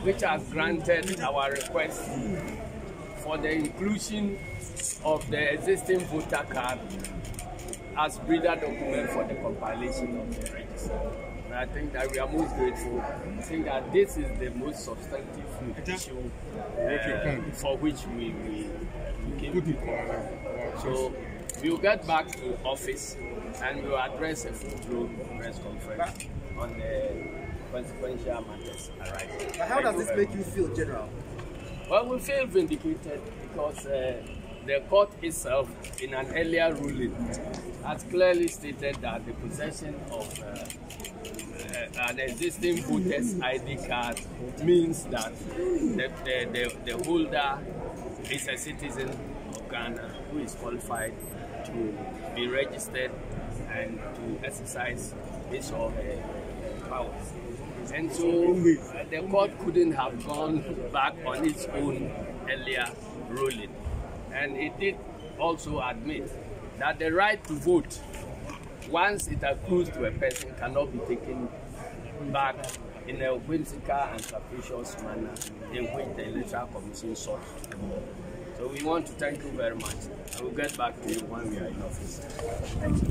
which has granted our request for the inclusion of the existing voter card as breeder document for the compilation of the register. And I think that we are most grateful. I think that this is the most substantive issue for which we came to court. So we will get back to office and we will address a full-blown press conference on the consequential matters arising. But how does this make you feel, General? Well, we feel vindicated because the court itself, in an earlier ruling, has clearly stated that the possession of an existing voter's ID card means that the holder is a citizen of Ghana who is qualified to be registered and to exercise his or her powers. And so the court couldn't have gone back on its own earlier ruling. And it did also admit that the right to vote, once it accrues to a person, cannot be taken back in a whimsical and capricious manner in which the Electoral Commission sought. So we want to thank you very much. I will get back to you when we are in office. Thank you.